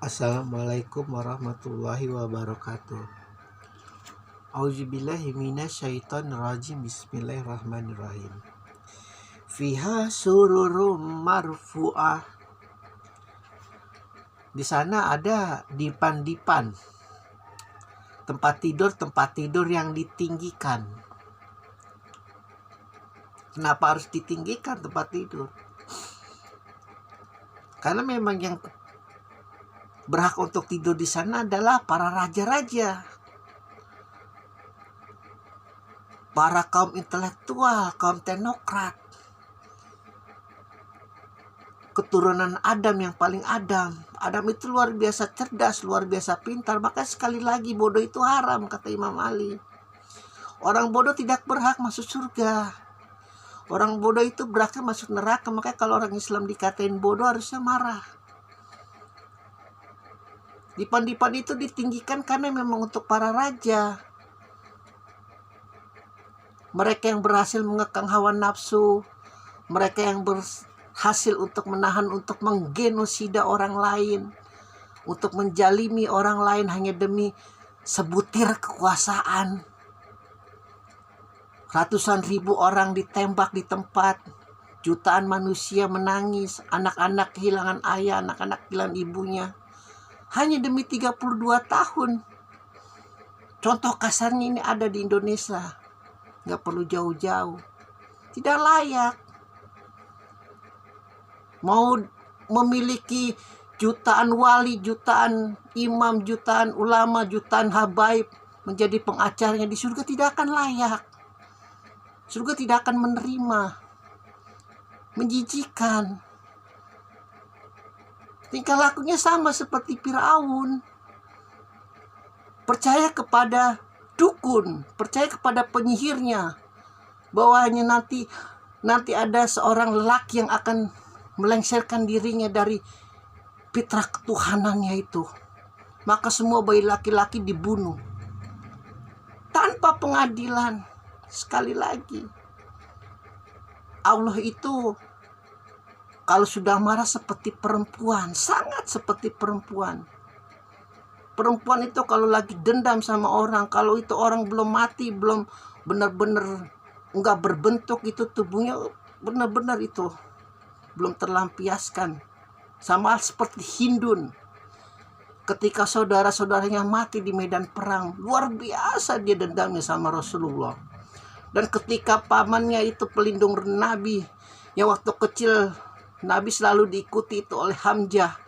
Assalamualaikum warahmatullahi wabarakatuh. Auzubillahi minasyaitonirrajim. Bismillahirrahmanirrahim. Fiha sururum marfu'ah. Di sana ada dipan-dipan, tempat tidur yang ditinggikan. Kenapa harus ditinggikan tempat tidur? Karena memang yang berhak untuk tidur di sana adalah para raja-raja, para kaum intelektual, kaum teknokrat, keturunan Adam yang paling Adam. Adam itu luar biasa cerdas, luar biasa pintar. Maka sekali lagi bodoh itu haram, kata Imam Ali. Orang bodoh tidak berhak masuk surga. Orang bodoh itu berhak masuk neraka. Makanya kalau orang Islam dikatain bodoh harusnya marah. Dipan-dipan itu ditinggikan karena memang untuk para raja. Mereka yang berhasil mengekang hawa nafsu, mereka yang berhasil untuk menahan, untuk menggenosida orang lain, untuk menjalimi orang lain hanya demi sebutir kekuasaan. Ratusan ribu orang ditembak di tempat, jutaan manusia menangis, anak-anak kehilangan ayah, anak-anak kehilangan ibunya. Hanya demi 32 tahun. Contoh kasarnya ini ada di Indonesia. Nggak perlu jauh-jauh. Tidak layak. Mau memiliki jutaan wali, jutaan imam, jutaan ulama, jutaan habaib, menjadi pengacaranya di surga tidak akan layak. Surga tidak akan menerima. Menjijikan. Tingkah lakunya sama seperti Firaun. Percaya kepada dukun, percaya kepada penyihirnya, bahwa hanya nanti ada seorang lelaki yang akan melengsarkan dirinya dari fitrah ketuhanannya itu. Maka semua bayi laki-laki dibunuh tanpa pengadilan. Sekali lagi, Allah itu kalau sudah marah seperti perempuan, sangat seperti perempuan. Perempuan itu kalau lagi dendam sama orang, kalau itu orang belum mati, belum benar-benar enggak berbentuk, itu tubuhnya benar-benar itu belum terlampiaskan. Sama seperti Hindun. Ketika saudara-saudaranya mati di medan perang, luar biasa dia dendamnya sama Rasulullah. Dan ketika pamannya itu pelindung Nabi, yang waktu kecil Nabi selalu diikuti itu oleh Hamzah.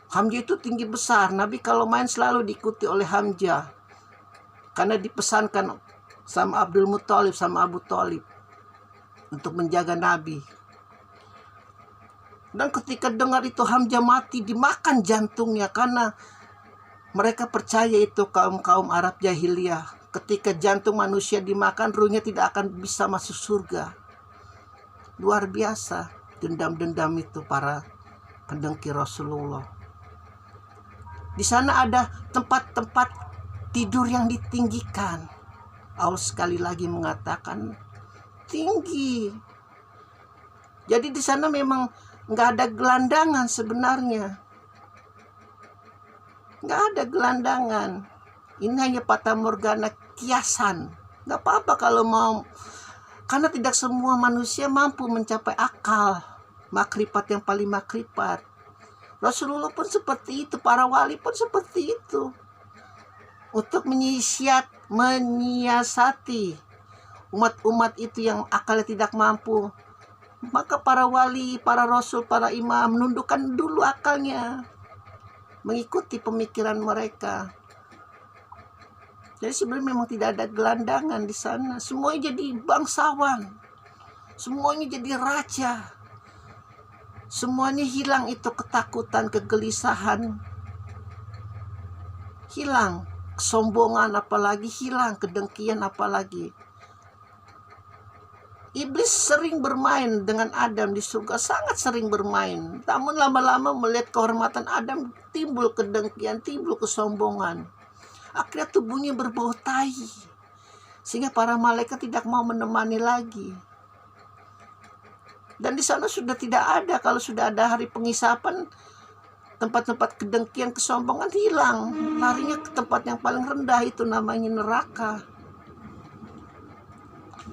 Hamzah itu tinggi besar. Nabi kalau main selalu diikuti oleh Hamzah. Karena dipesankan sama Abdul Muthalib, sama Abu Thalib, untuk menjaga Nabi. Dan ketika dengar itu Hamzah mati, dimakan jantungnya. Karena mereka percaya itu kaum Arab jahiliyah. Ketika jantung manusia dimakan, ruhnya tidak akan bisa masuk surga. Luar biasa dendam-dendam itu para pendengki Rasulullah. Di sana ada tempat-tempat tidur yang ditinggikan. Allah sekali lagi mengatakan tinggi. Jadi di sana memang nggak ada gelandangan sebenarnya. Nggak ada gelandangan. Ini hanya fata morgana, kiasan. Nggak apa-apa kalau mau. Karena tidak semua manusia mampu mencapai akal makrifat yang paling makrifat. Rasulullah pun seperti itu, para wali pun seperti itu. Untuk menyiasati umat-umat itu yang akalnya tidak mampu, maka para wali, para rasul, para imam menundukkan dulu akalnya, mengikuti pemikiran mereka. Jadi sebenarnya memang tidak ada gelandangan di sana. Semuanya jadi bangsawan. Semuanya jadi raja. Semuanya hilang itu ketakutan, kegelisahan. Hilang kesombongan, apalagi hilang kedengkian, apalagi. Iblis sering bermain dengan Adam di surga, sangat sering bermain. Namun lama-lama melihat kehormatan Adam, timbul kedengkian, timbul kesombongan. Akhirnya tubuhnya berbau tai, sehingga para malaikat tidak mau menemani lagi. Dan di sana sudah tidak ada, kalau sudah ada hari pengisapan, tempat-tempat kedengkian, kesombongan hilang, larinya ke tempat yang paling rendah, itu namanya neraka.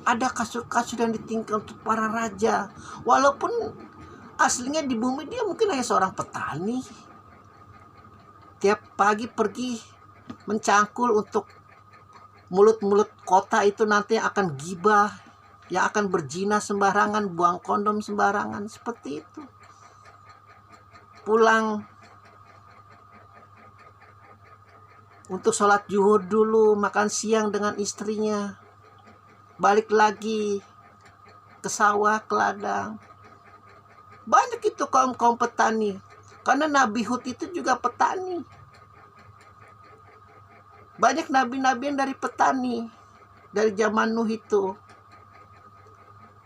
Ada kasur-kasur yang ditinggal untuk para raja, walaupun aslinya di bumi dia mungkin hanya seorang petani, tiap pagi pergi mencangkul untuk mulut-mulut kota itu nanti akan gibah, yang akan berzina sembarangan, buang kondom sembarangan, seperti itu. Pulang untuk sholat zuhur dulu, makan siang dengan istrinya, balik lagi ke sawah, ke ladang. Banyak itu kaum petani, karena Nabi Hud itu juga petani. Banyak nabi-nabi yang dari petani, dari zaman Nuh itu.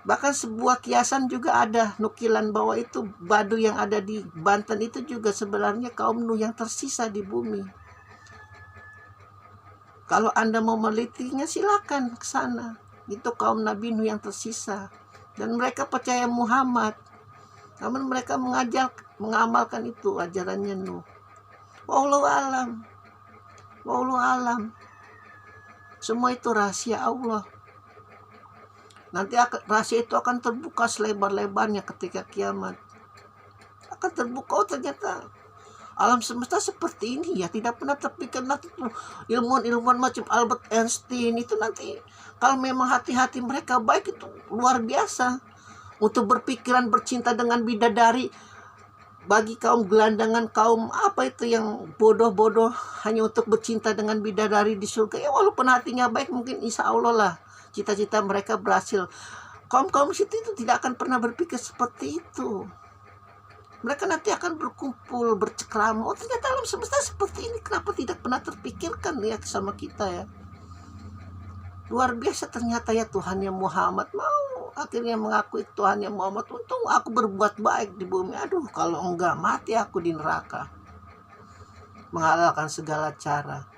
Bahkan sebuah kiasan juga ada nukilan bahwa itu Baduy yang ada di Banten itu juga sebenarnya kaum Nuh yang tersisa di bumi. Kalau Anda mau melitinya silakan ke sana. Itu kaum Nabi Nuh yang tersisa. Dan mereka percaya Muhammad. Namun mereka mengamalkan itu ajarannya Nuh. Wallahu alam. Wallahu alam. Semua itu rahasia Allah. Nanti rahasia itu akan terbuka selebar-lebarnya ketika kiamat. Akan terbuka, oh ternyata alam semesta seperti ini ya. Tidak pernah terpikir nanti ilmuwan-ilmuwan macam Albert Einstein itu nanti kalau memang hati-hati mereka baik itu luar biasa. Untuk berpikiran bercinta dengan bidadari, bagi kaum gelandangan, kaum apa itu yang bodoh-bodoh hanya untuk bercinta dengan bidadari di surga. Ya walaupun hatinya baik, mungkin insya Allah lah cita-cita mereka berhasil. Kaum-kaum situ itu tidak akan pernah berpikir seperti itu. Mereka nanti akan berkumpul, bercengkrama. Oh ternyata alam semesta seperti ini. Kenapa tidak pernah terpikirkan ya sama kita ya. Luar biasa ternyata ya Tuhannya Muhammad mau akhirnya mengakui Tuhannya Muhammad. Untung aku berbuat baik di bumi. Aduh kalau enggak mati aku di neraka. Menghalalkan segala cara.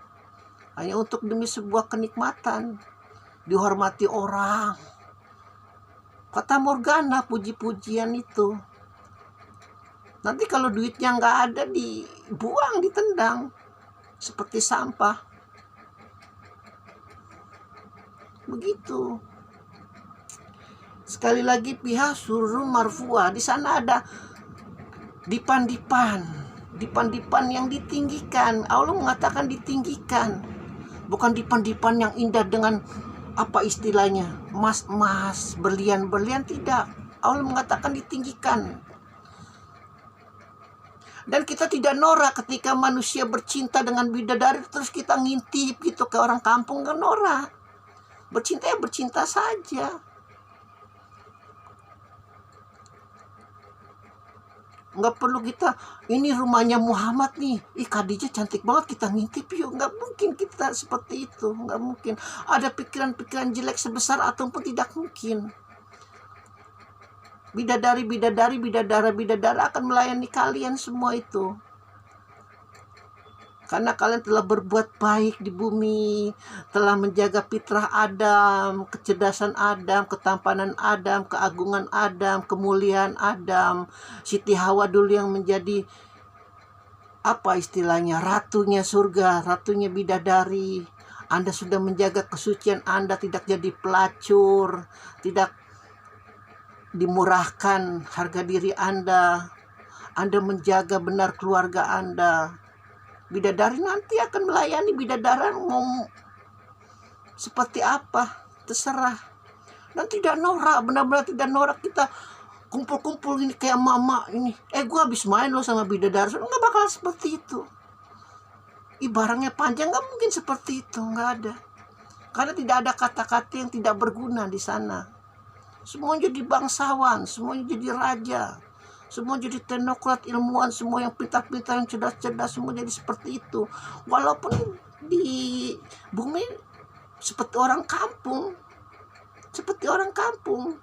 Hanya untuk demi sebuah kenikmatan. Dihormati orang. Fata morgana, puji-pujian itu. Nanti kalau duitnya nggak ada, dibuang, ditendang seperti sampah. Begitu. Sekali lagi pihak surun marfuah. Di sana ada dipan-dipan yang ditinggikan. Allah mengatakan ditinggikan. Bukan dipan-dipan yang indah dengan apa istilahnya, emas-emas, berlian-berlian, tidak. Allah mengatakan ditinggikan. Dan kita tidak norak ketika manusia bercinta dengan bidadari terus kita ngintip gitu ke orang kampung, nggak norak. Bercinta ya bercinta saja. Nggak perlu kita, ini rumahnya Muhammad nih, Khadijah cantik banget, kita ngintip yuk. Nggak mungkin kita seperti itu, nggak mungkin. Ada pikiran-pikiran jelek sebesar ataupun tidak mungkin. Bidadari akan melayani kalian semua itu. Karena kalian telah berbuat baik di bumi, telah menjaga fitrah Adam, kecerdasan Adam, ketampanan Adam, keagungan Adam, kemuliaan Adam. Siti Hawa dulu yang menjadi apa istilahnya, ratunya surga, ratunya bidadari. Anda sudah menjaga kesucian Anda, tidak jadi pelacur, tidak dimurahkan harga diri Anda. Anda menjaga benar keluarga Anda. Bidadari nanti akan melayani bidadaran mau seperti apa, terserah. Dan tidak norak, benar-benar tidak norak kita kumpul-kumpul ini kayak mama ini. Gue habis main loh sama bidadari, nggak bakal seperti itu. Barangnya panjang, nggak mungkin seperti itu, nggak ada. Karena tidak ada kata-kata yang tidak berguna di sana. Semuanya jadi bangsawan, semuanya jadi raja. Semua jadi teknokrat, ilmuwan, semua yang pintar-pintar, yang cerdas-cerdas, semua jadi seperti itu. Walaupun di bumi seperti orang kampung. Seperti orang kampung.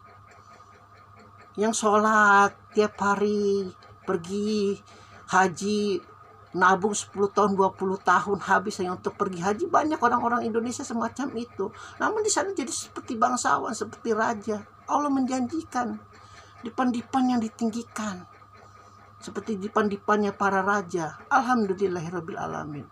Yang sholat tiap hari, pergi haji, nabung 10 tahun, 20 tahun, habis hanya untuk pergi haji. Banyak orang-orang Indonesia semacam itu. Namun di sana jadi seperti bangsawan, seperti raja. Allah menjanjikan. Dipan-dipan yang ditinggikan. seperti dipan-dipannya para raja. Alhamdulillahirabbil alamin.